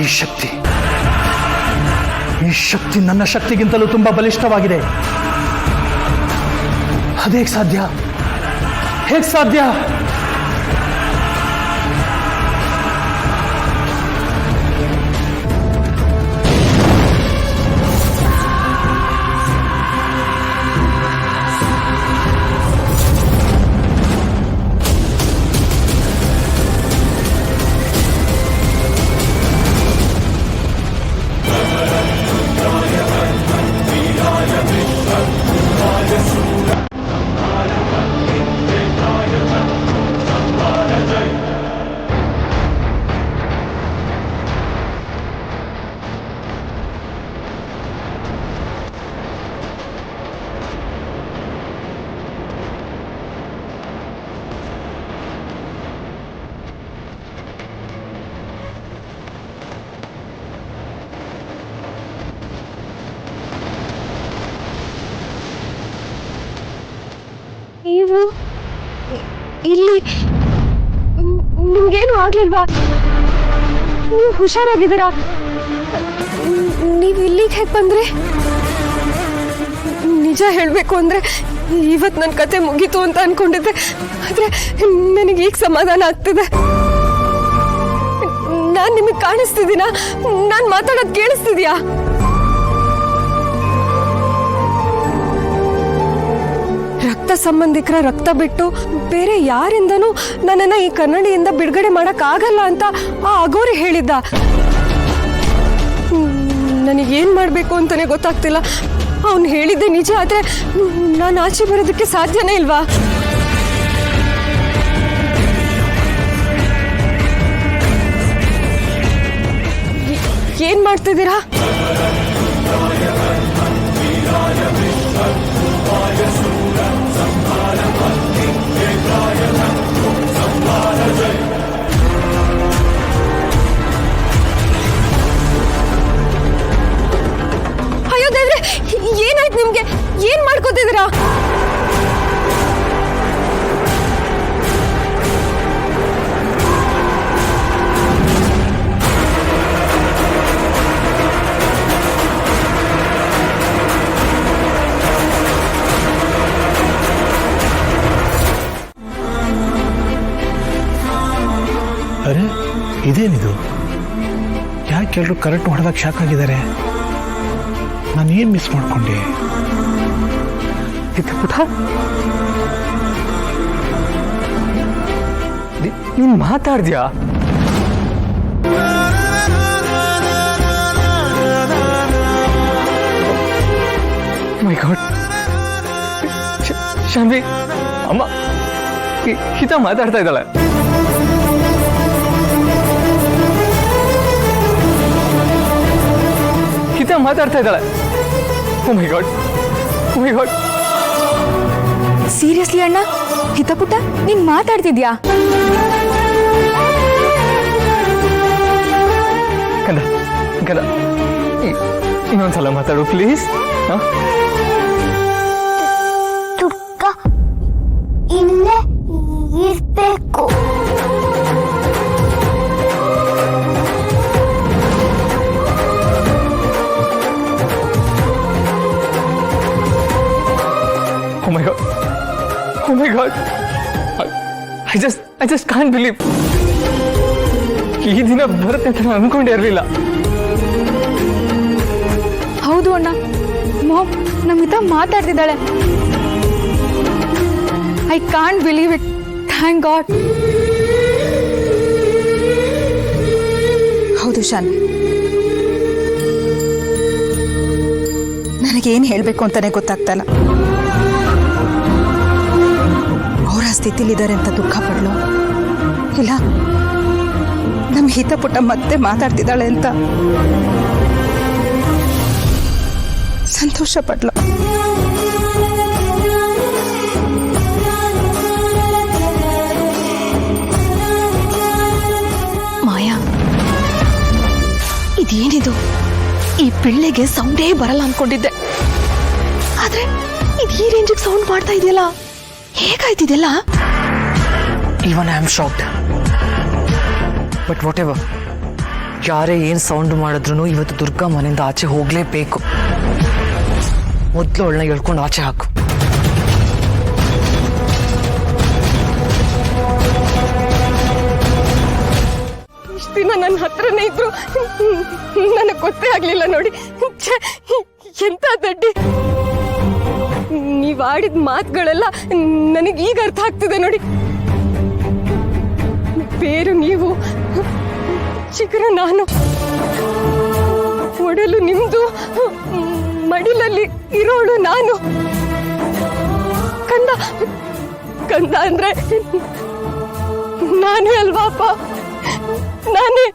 ಈ ಶಕ್ತಿ ನನ್ನ ಶಕ್ತಿಗಿಂತಲೂ ತುಂಬಾ ಬಲಿಷ್ಠವಾಗಿದೆ. ಅದೇಗೆ ಸಾಧ್ಯ? ಹೇಗೆ ಸಾಧ್ಯ? ನೀವು ಇಲ್ಲಿ ನಿಮ್ಗೇನು ಆಗ್ಲಿಲ್ವಾ? ನೀವು ಹುಷಾರಾಗಿದ್ದೀರಾ? ನೀವು ಇಲ್ಲಿಗೆ ಹೇಗೆ ಬಂದ್ರೆ? ನಿಜ ಹೇಳಬೇಕು ಅಂದ್ರೆ ಇವತ್ತು ನನ್ನ ಕತೆ ಮುಗೀತು ಅಂತ ಅನ್ಕೊಂಡಿದ್ದೆ, ಆದ್ರೆ ನನಗೆ ಈಗ ಸಮಾಧಾನ ಆಗ್ತಿದೆ. ನಾನು ನಿಮಗೆ ಕಾಣಿಸ್ತಿದ್ದೀನಾ? ನಾನು ಮಾತಾಡೋದು ಕೇಳಿಸ್ತಿದ್ಯಾ? ರಕ್ತ ಸಂಬಂಧಿಕರ ರಕ್ತ ಬಿಟ್ಟು ಬೇರೆ ಯಾರಿಂದನೂ ನನ್ನನ್ನ ಈ ಕನ್ನಡಿಯಿಂದ ಬಿಡುಗಡೆ ಮಾಡಕ್ ಆಗಲ್ಲ ಅಂತ ಆ ಅಗೋರಿ ಹೇಳಿದ್ದ. ನನಗೇನ್ ಮಾಡ್ಬೇಕು ಅಂತಾನೆ ಗೊತ್ತಾಗ್ತಿಲ್ಲ. ಅವನು ಹೇಳಿದ್ದೆ ನಿಜ, ಆದ್ರೆ ನಾನು ಆಚೆ ಬರೋದಕ್ಕೆ ಸಾಧ್ಯನೇ ಇಲ್ವಾ? ಏನ್ ಮಾಡ್ತಿದ್ದೀರಾ? ಅಯ್ಯೋ ದೇವ್ರೆ, ಏನಾಯ್ತು ನಿಮ್ಗೆ? ಏನ್ ಮಾಡ್ಕೋತಿದ್ದೀರಾ? ಅರೆ, ಇದೇನಿದು? ಯಾಕೆ ಎಲ್ಲರೂ ಕರೆಂಟ್ ಹೊಡೆದಾಗ ಶಾಕ್ ಆಗಿದ್ದಾರೆ? ನಾನು ಏನು ಮಿಸ್ ಮಾಡ್ಕೊಂಡೆ? ಪುಟ, ನೀನು ಮಾತಾಡ್ದ್ಯಾ? ಮೈ ಗಾಡ್, ಶಾನ್ವಿ ಅಮ್ಮ ಹಿತ ಮಾತಾಡ್ತಾ ಇದ್ದಾಳೆ. ಹಿತ ಮಾತಾಡ್ತಾ ಇದ್ದಾಳೆ. ಓ ಮೈ ಗಾಡ್, ಓ ಮೈ ಗಾಡ್. ಸೀರಿಯಸ್ಲಿ ಅಣ್ಣ, ಹಿತಪುಟ್ಟ ನೀನ್ ಮಾತಾಡ್ತಿದ್ಯಾ? ಕಂದ ಕಂದ, ಇನ್ನೊಂದ್ಸಲ ಮಾತಾಡು ಪ್ಲೀಸ್. ದುಃಖ ಇಲ್ಲೇ ಇರ್ಬೇಕು. Oh my God. Oh my God. I just can't believe. ಈ ದಿನ ಬರುತ್ತೆ ಅಂತ ನಾನು ಅನ್ಕೊಂಡೇ ಇರಲಿಲ್ಲ. ಹೌದು ಅಣ್ಣ, ಮಾಮ್ ನಮ್ಮಿತ ಮಾತಾಡ್ತಿದ್ದಾಳೆ. I can't believe it. Thank God. ಹೌದು ಶಾನ್ವಿ, ನನಗೇನು ಹೇಳಬೇಕು ಅಂತಾನೆ ಗೊತ್ತಾಗ್ತಲ್ಲ. ಅವರ ಸ್ಥಿತಿಲಿದ್ದಾರೆ ಅಂತ ದುಃಖ ಪಡ್ಲು, ಇಲ್ಲ ನಮ್ಮ ಹಿತಪುಟ್ಟ ಮತ್ತೆ ಮಾತಾಡ್ತಿದ್ದಾಳೆ ಅಂತ ಸಂತೋಷ ಪಡ್ಲು. ಮಾಯಾ, ಇದೇನಿದು? ಈ ಪಿಳ್ಳೆಗೆ ಸೌಂಡೇ ಬರಲ್ಲ ಅನ್ಕೊಂಡಿದ್ದೆ, ಆದ್ರೆ ಇದು ಈ ರೇಂಜಿಗೆ ಸೌಂಡ್ ಮಾಡ್ತಾ ಇದೆಯಲ್ಲ, ಹೇಗಾಯ್ತಿದೆಯಲ್ಲ? Even I am shocked. But whatever. ಯಾರೇ ಏನ್ ಸೌಂಡ್ ಮಾಡಿದ್ರು ಇವತ್ತು ದುರ್ಗಾ ಮನೆಯಿಂದ ಆಚೆ ಹೋಗ್ಲೇಬೇಕು. ಮೊದ್ಲು ಅವಳನ್ನ ಎಳ್ಕೊಂಡು ಆಚೆ ಹಾಕು. ಇಷ್ಟು ದಿನ ನನ್ನ ಹತ್ರನೇ ಇದ್ರು ನನಗೆ ಗೊತ್ತೇ ಆಗ್ಲಿಲ್ಲ ನೋಡಿ. ಛೆ, ಎಂತ ದಡ್ಡಿ. ನೀವ್ ಆಡಿದ ಮಾತುಗಳೆಲ್ಲ ನನಗೆ ಈಗ ಅರ್ಥ ಆಗ್ತಿದೆ ನೋಡಿ. ಬೇರು ನೀವು, ಚಿಗುರು ನಾನು, ಒಡಲು ನಿಮ್ದು, ಮಡಿಲಲ್ಲಿ ಇರೋಳು ನಾನು. ಕಂದ ಕಂದ ಅಂದ್ರೆ ನಾನೇ ಅಲ್ವಾಪ, ನಾನೇ.